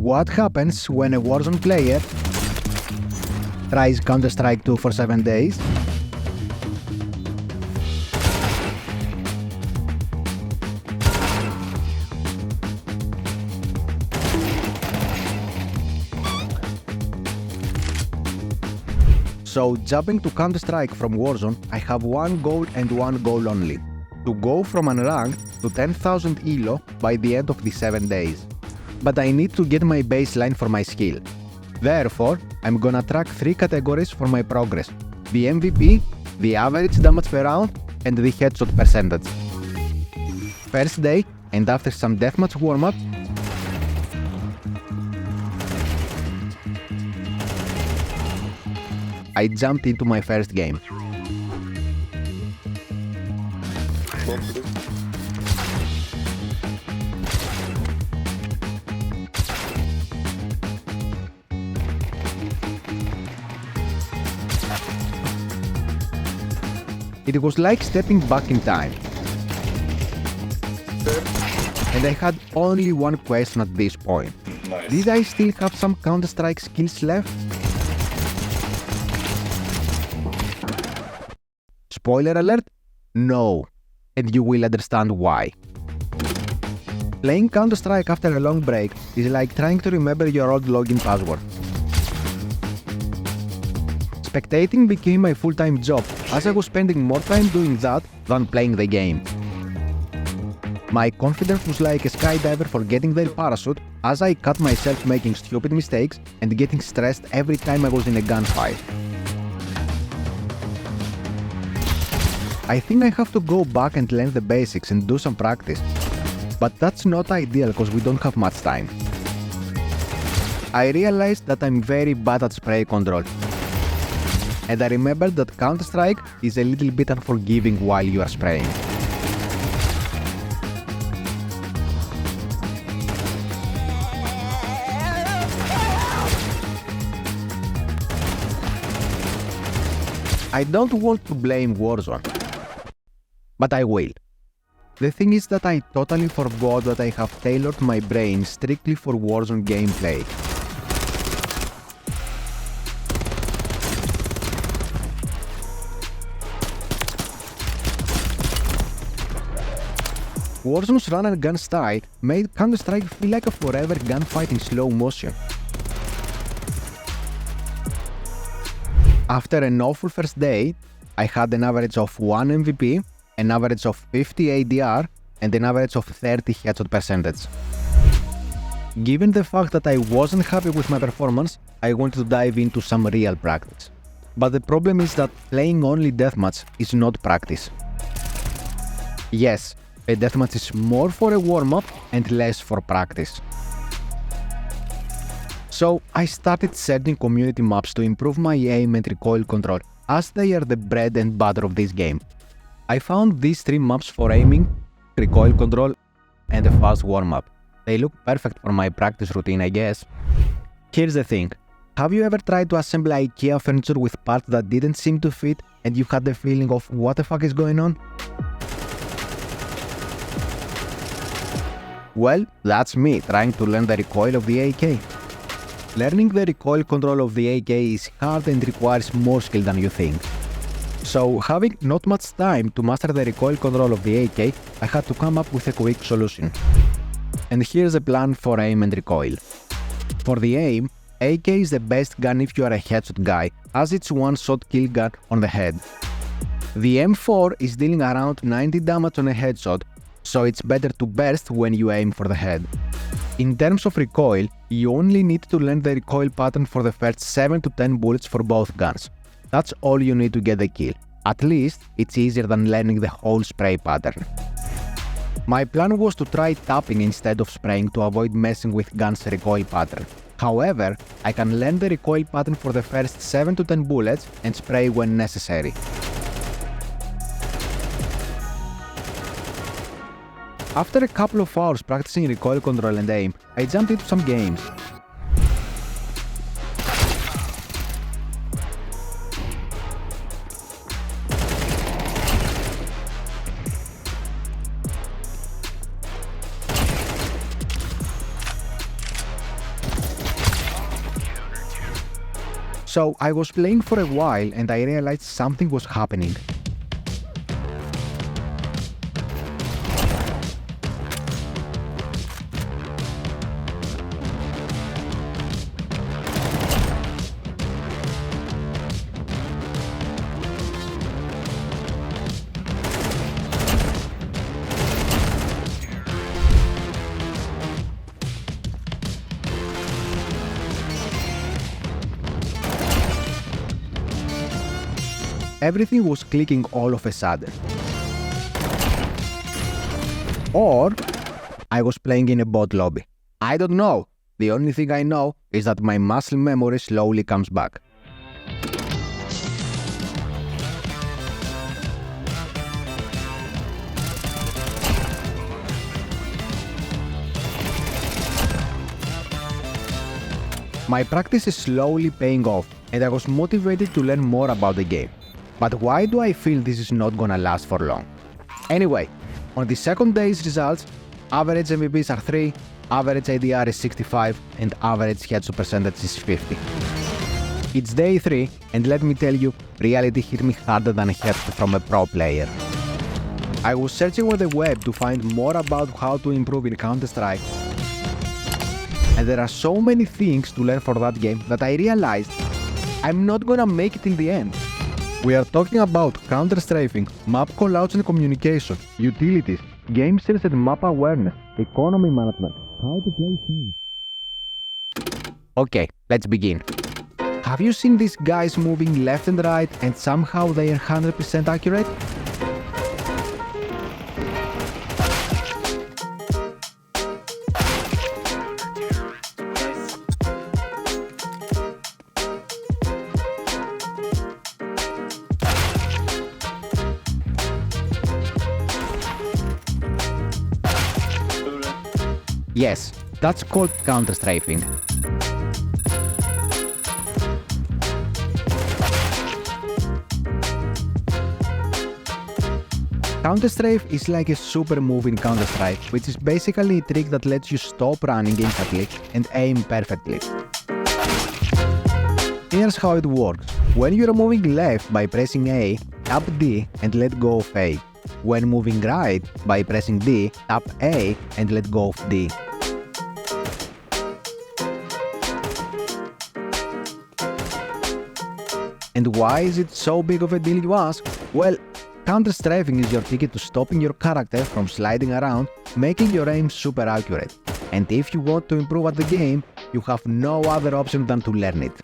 What happens when a Warzone player tries Counter-Strike 2 for 7 days? So, jumping to Counter-Strike from Warzone, I have one goal and one goal only: to go from unranked to 10,000 ELO by the end of the 7 days. But I need to get my baseline for my skill. Therefore, I'm gonna track 3 categories for my progress: the MVP, the average damage per round, and the headshot percentage. First day, and after some deathmatch warm-up, I jumped into my first game. It was like stepping back in time. And I had only one question at this point. Nice. Did I still have some Counter-Strike skills left? Spoiler alert? No. And you will understand why. Playing Counter-Strike after a long break is like trying to remember your old login password. Spectating became my full-time job, as I was spending more time doing that than playing the game. My confidence was like a skydiver forgetting their parachute, as I caught myself making stupid mistakes and getting stressed every time I was in a gunfight. I think I have to go back and learn the basics and do some practice. But that's not ideal because we don't have much time. I realized that I'm very bad at spray control. And I remembered that Counter-Strike is a little bit unforgiving while you are spraying. I don't want to blame Warzone, but I will. The thing is that I totally forgot that I have tailored my brain strictly for Warzone gameplay. Warzone's run and gun style made Counter-Strike feel like a forever gunfight in slow motion. After an awful first day, I had an average of 1 MVP, an average of 50 ADR, and an average of 30 headshot percentage. Given the fact that I wasn't happy with my performance, I wanted to dive into some real practice. But the problem is that playing only deathmatch is not practice. Yes, a deathmatch is more for a warm-up and less for practice. So I started searching community maps to improve my aim and recoil control, as they are the bread and butter of this game. I found these 3 maps for aiming, recoil control, and a fast warm-up. They look perfect for my practice routine, I guess. Here's the thing. Have you ever tried to assemble IKEA furniture with parts that didn't seem to fit and you had the feeling of what the fuck is going on? Well, that's me trying to learn the recoil of the AK. Learning the recoil control of the AK is hard and requires more skill than you think. So, having not much time to master the recoil control of the AK, I had to come up with a quick solution. And here's a plan for aim and recoil. For the aim, AK is the best gun if you are a headshot guy, as it's one-shot kill gun on the head. The M4 is dealing around 90 damage on a headshot, so it's better to burst when you aim for the head. In terms of recoil, you only need to learn the recoil pattern for the first 7 to 10 bullets for both guns. That's all you need to get the kill. At least, it's easier than learning the whole spray pattern. My plan was to try tapping instead of spraying to avoid messing with gun's recoil pattern. However, I can learn the recoil pattern for the first 7 to 10 bullets and spray when necessary. After a couple of hours practicing recoil control and aim, I jumped into some games. So I was playing for a while and I realized something was happening. Everything was clicking all of a sudden. Or I was playing in a bot lobby. I don't know. The only thing I know is that my muscle memory slowly comes back. My practice is slowly paying off and I was motivated to learn more about the game. But why do I feel this is not gonna last for long? Anyway, on the second day's results, average MVPs are 3, average ADR is 65, and average headshot percentage is 50. It's day 3, and let me tell you, reality hit me harder than a headshot from a pro player. I was searching on the web to find more about how to improve in Counter-Strike, and there are so many things to learn for that game that I realized I'm not gonna make it in the end. We are talking about counter-strafing, map callouts and communication, utilities, game sense and map awareness, economy management, how to play things. Okay, let's begin. Have you seen these guys moving left and right and somehow they are 100% accurate? Yes, that's called counter-strafing. Counter-strafe is like a super move in Counter-Strike, which is basically a trick that lets you stop running instantly and aim perfectly. Here's how it works. When you're moving left by pressing A, tap D and let go of A. When moving right by pressing D, tap A and let go of D. And why is it so big of a deal, you ask? Well, counter-strafing is your ticket to stopping your character from sliding around, making your aim super accurate. And if you want to improve at the game, you have no other option than to learn it.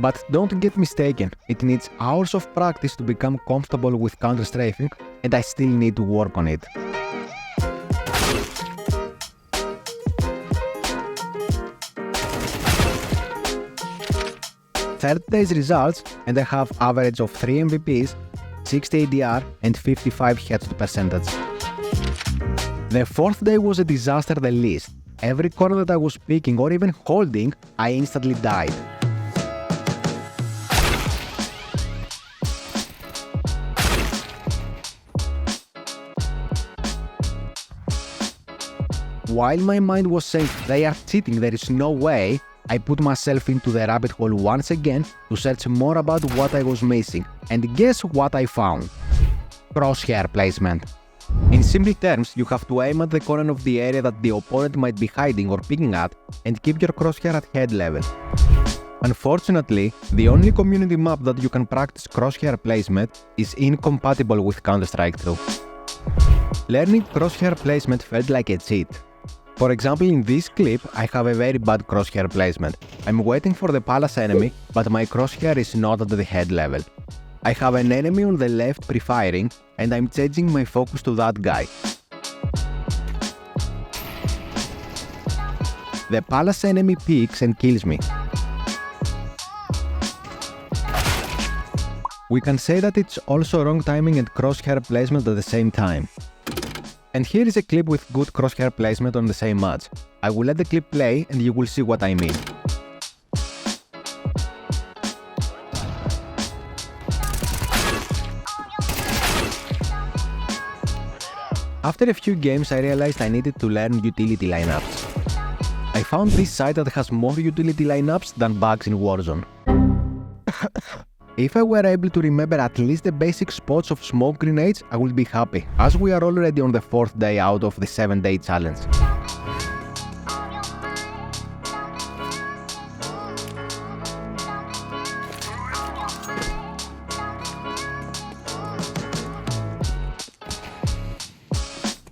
But don't get mistaken, it needs hours of practice to become comfortable with counter-strafing, and I still need to work on it. Third day's results, and I have average of 3 MVPs, 60 ADR and 55 headshot percentage. The fourth day was a disaster the least. Every corner that I was picking or even holding, I instantly died. While my mind was saying they are cheating, there is no way, I put myself into the rabbit hole once again to search more about what I was missing, and guess what I found? Crosshair placement. In simple terms, you have to aim at the corner of the area that the opponent might be hiding or picking at and keep your crosshair at head level. Unfortunately, the only community map that you can practice crosshair placement is incompatible with Counter-Strike 2. Learning crosshair placement felt like a cheat. For example, in this clip, I have a very bad crosshair placement. I'm waiting for the palace enemy, but my crosshair is not at the head level. I have an enemy on the left pre-firing, and I'm changing my focus to that guy. The palace enemy peeks and kills me. we can say that it's also wrong timing and crosshair placement at the same time. And here is a clip with good crosshair placement on the same match. I will let the clip play and you will see what I mean. After a few games I realized I needed to learn utility lineups. I found this site that has more utility lineups than bugs in Warzone. If I were able to remember at least the basic spots of smoke grenades, I would be happy, as we are already on the 4th day out of the 7-day challenge.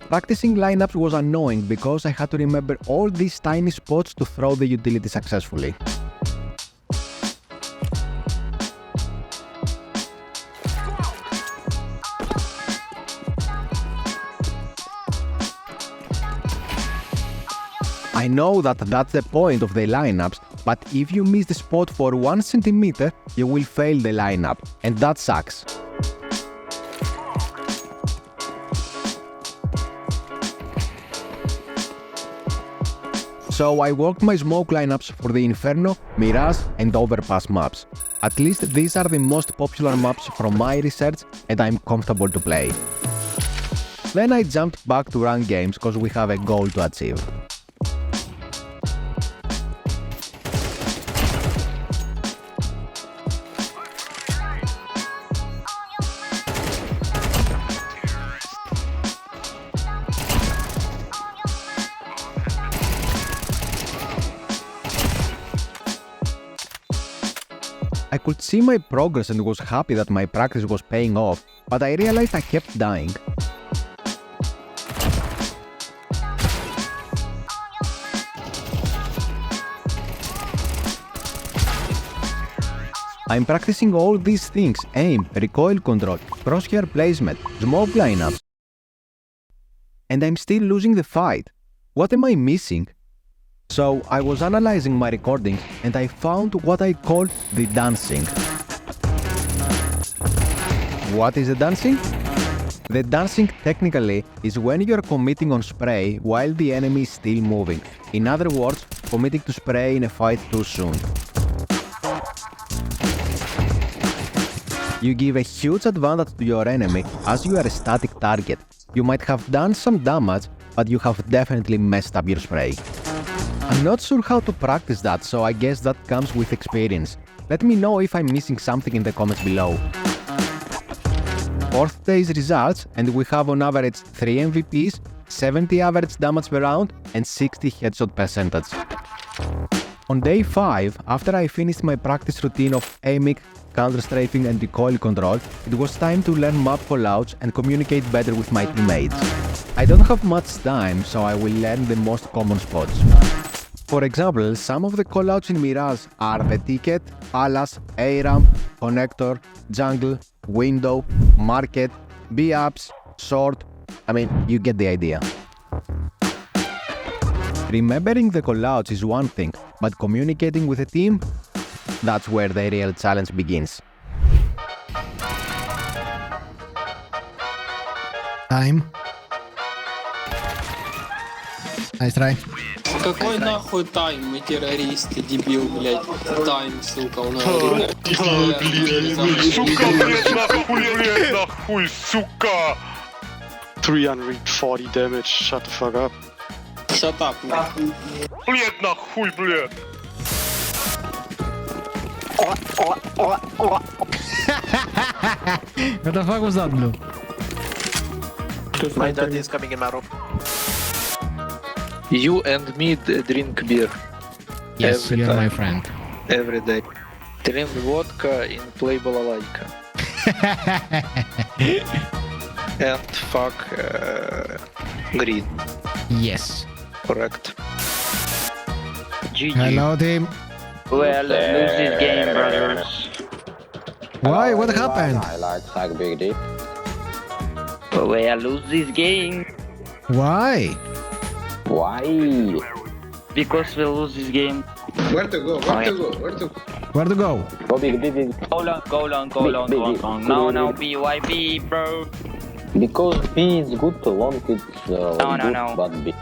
Practicing lineups was annoying because I had to remember all these tiny spots to throw the utility successfully. I know that that's the point of the lineups, but if you miss the spot for 1 centimeter, you will fail the lineup, and that sucks. So I worked my smoke lineups for the Inferno, Mirage and Overpass maps. At least these are the most popular maps from my research and I'm comfortable to play. Then I jumped back to ranked games cause we have a goal to achieve. I could see my progress and was happy that my practice was paying off, but I realized I kept dying. I'm practicing all these things: aim, recoil control, crosshair placement, smoke lineups. And I'm still losing the fight. What am I missing? So I was analyzing my recordings and I found what I call the dancing. What is the dancing? The dancing technically is when you're committing on spray while the enemy is still moving. In other words, committing to spray in a fight too soon. You give a huge advantage to your enemy as you are a static target. You might have done some damage, but you have definitely messed up your spray. I'm not sure how to practice that, so I guess that comes with experience. Let me know if I'm missing something in the comments below. 4th day's results, and we have on average 3 MVPs, 70 average damage per round and 60 headshot percentage. On day 5, after I finished my practice routine of aiming, counter-strafing and recoil control, it was time to learn map callouts and communicate better with my teammates. I don't have much time, so I will learn the most common spots. For example, some of the callouts in Mirage are the ticket, palace, A-ramp, connector, jungle, window, market, B-ups, short. I mean, you get the idea. Remembering the callouts is one thing, but communicating with a team, that's where the real challenge begins. Time. Nice try. Какой нахуй тайм? Мы террористы, дебил, блядь. Тайм, сука, он говорит. Сука, блядь, нахуй, сука! 340 damage, shut the fuck up. Shut up, man. Блядь, нахуй, блядь! What the fuck was that, Blue? My dad is coming in my room. You and me drink beer. Yes, Every you're time. my friend. Every day. Drink vodka and play balalaika. And fuck green. Yes. Correct. GG. Hello, team. Well, lose this game, brothers. Why? What happened? I like suck big dick. Well, lose this game. Why? Why? Because we lose this game. Where to go? Where to go? Where to go? Where to go? Go big, big, big. Go long, go long, go Big, long, big, go big. long. No, B, why B, bro? Because B is good, long it's No, good, no. but B.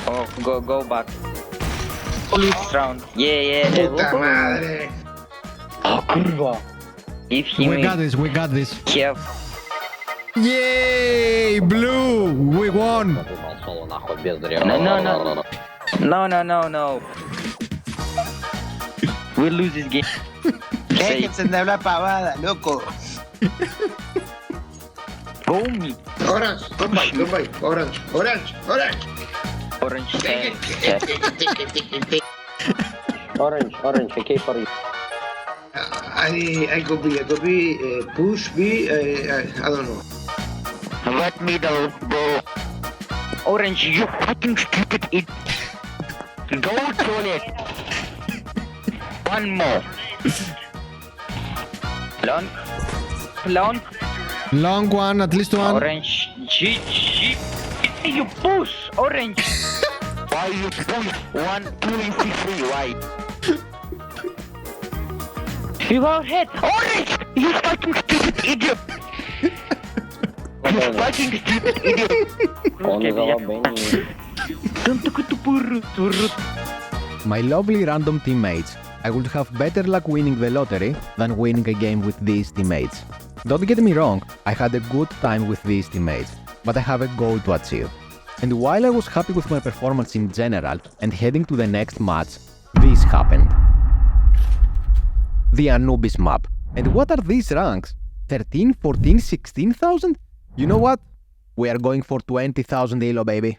Oh, go back. This round. Yeah. Puta madre. Ah, kurwa! Give him We got this, we got this. Kiev. Yay! Blue! We won! Соло нахуй, бездарь. No. We'll lose this game. Déjense de hablar pavada, loco. Go me. Orange, goodbye. Orange. Orange. Orange, okay for you. I go B, push B, I don't know. What middle, bro? Orange, you fucking stupid it. Go toilet. One more. Long. Long one, at least one. Orange. G. You push. Orange. Why you push? 1, 2, 3, why? You got hit. Orange! You fucking stupid idiot! You fucking stupid idiot! Он взяла Бенни. My lovely random teammates, I would have better luck winning the lottery than winning a game with these teammates. Don't get me wrong, I had a good time with these teammates, but I have a goal to achieve. And while I was happy with my performance in general and heading to the next match, this happened. The Anubis map. And what are these ranks? 13, 14, 16,000? You know what? We are going for 20,000 elo, baby.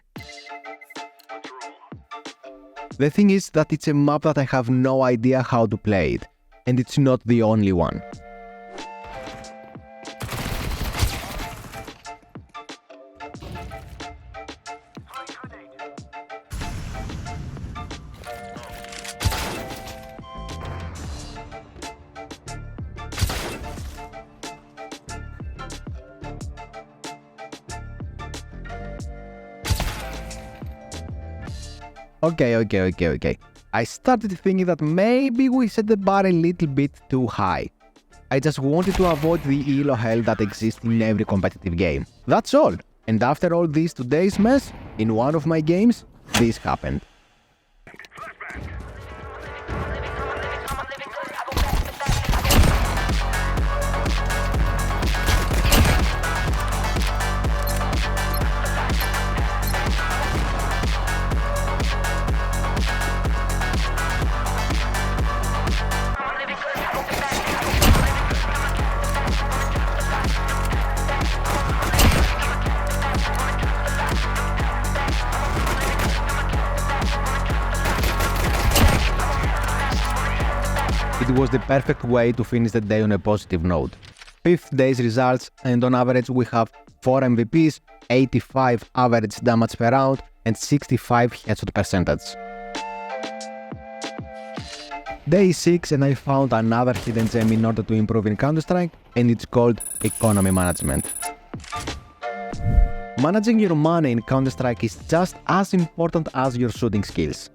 The thing is that it's a map that I have no idea how to play it, and it's not the only one. Okay. I started thinking that maybe we set the bar a little bit too high. I just wanted to avoid the elo hell that exists in every competitive game. That's all. And after all this today's mess, in one of my games, this happened. It was the perfect way to finish the day on a positive note. 5th day's results, and on average we have 4 MVPs, 85 average damage per round, and 65 headshot percentage. Day 6 and I found another hidden gem in order to improve in Counter-Strike, and it's called economy management. Managing your money in Counter-Strike is just as important as your shooting skills.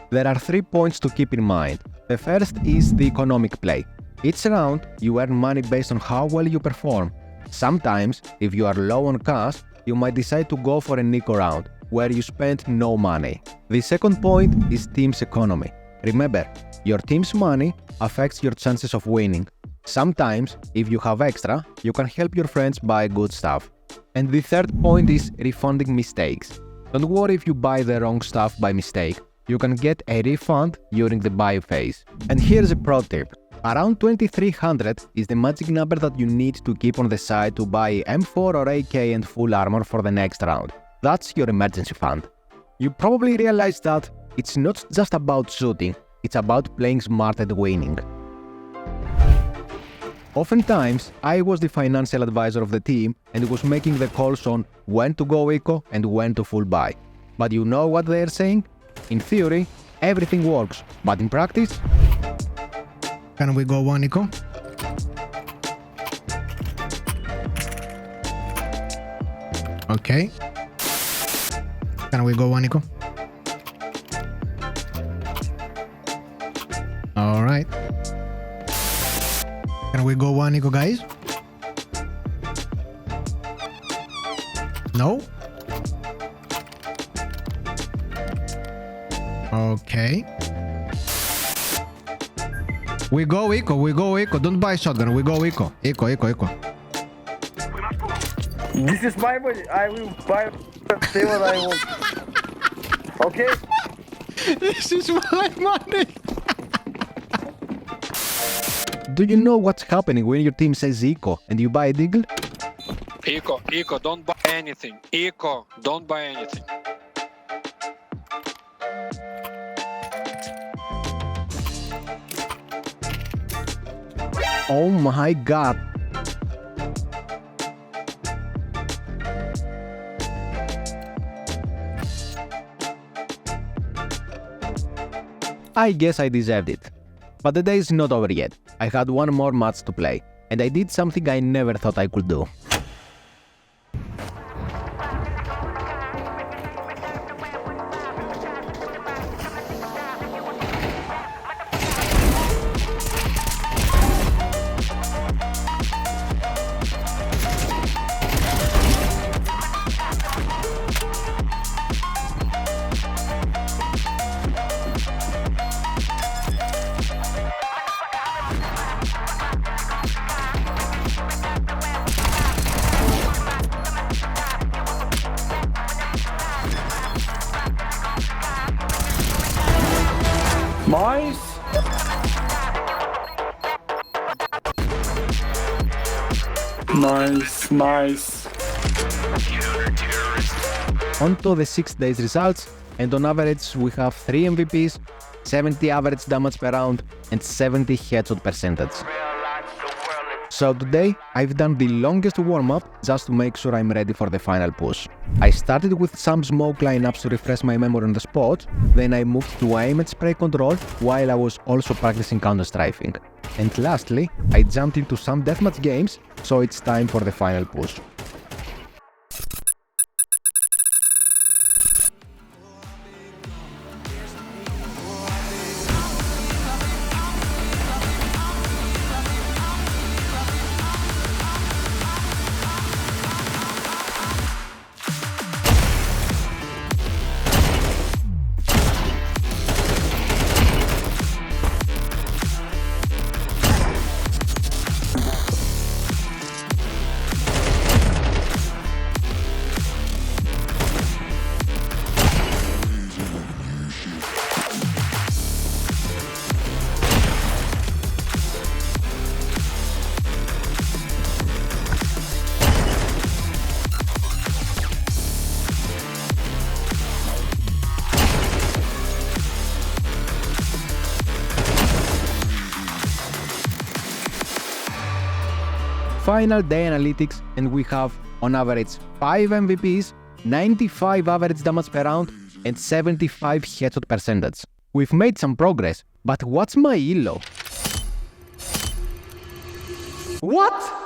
There are 3 points to keep in mind. The first is the economic play. Each round, you earn money based on how well you perform. Sometimes, if you are low on cash, you might decide to go for a Nico round, where you spend no money. The second point is team's economy. Remember, your team's money affects your chances of winning. Sometimes, if you have extra, you can help your friends buy good stuff. And the third point is refunding mistakes. Don't worry if you buy the wrong stuff by mistake. You can get a refund during the buy phase. And here's a pro tip. Around 2300 is the magic number that you need to keep on the side to buy M4 or AK and full armor for the next round. That's your emergency fund. You probably realize that it's not just about shooting, it's about playing smart and winning. Oftentimes, I was the financial advisor of the team and was making the calls on when to go eco and when to full buy. But you know what they're saying? In theory, everything works, but in practice... Can we go one eco? Okay. Can we go one eco? Can we go one eco, guys? No? Okay. We go eco. Don't buy shotgun. We go eco. Eco. This is my money. I will buy whatever I want. Okay? This is my money. Do you know what's happening when your team says eco and you buy a deagle? Eco, don't buy anything. Eco, don't buy anything. Oh my god. I guess I deserved it. But the day is not over yet. I had one more match to play, and I did something I never thought I could do. Nice. Nice. On to the 6 days results, and on average we have 3 MVPs, 70 average damage per round, and 70 headshot percentage. So today, I've done the longest warm-up just to make sure I'm ready for the final push. I started with some smoke lineups to refresh my memory on the spot, then I moved to aim and spray control while I was also practicing counter-strafing. And lastly, I jumped into some deathmatch games, so it's time for the final push. Final day analytics, and we have on average 5 MVPs, 95 average damage per round, and 75 headshot percentage. We've made some progress, but what's my elo? What?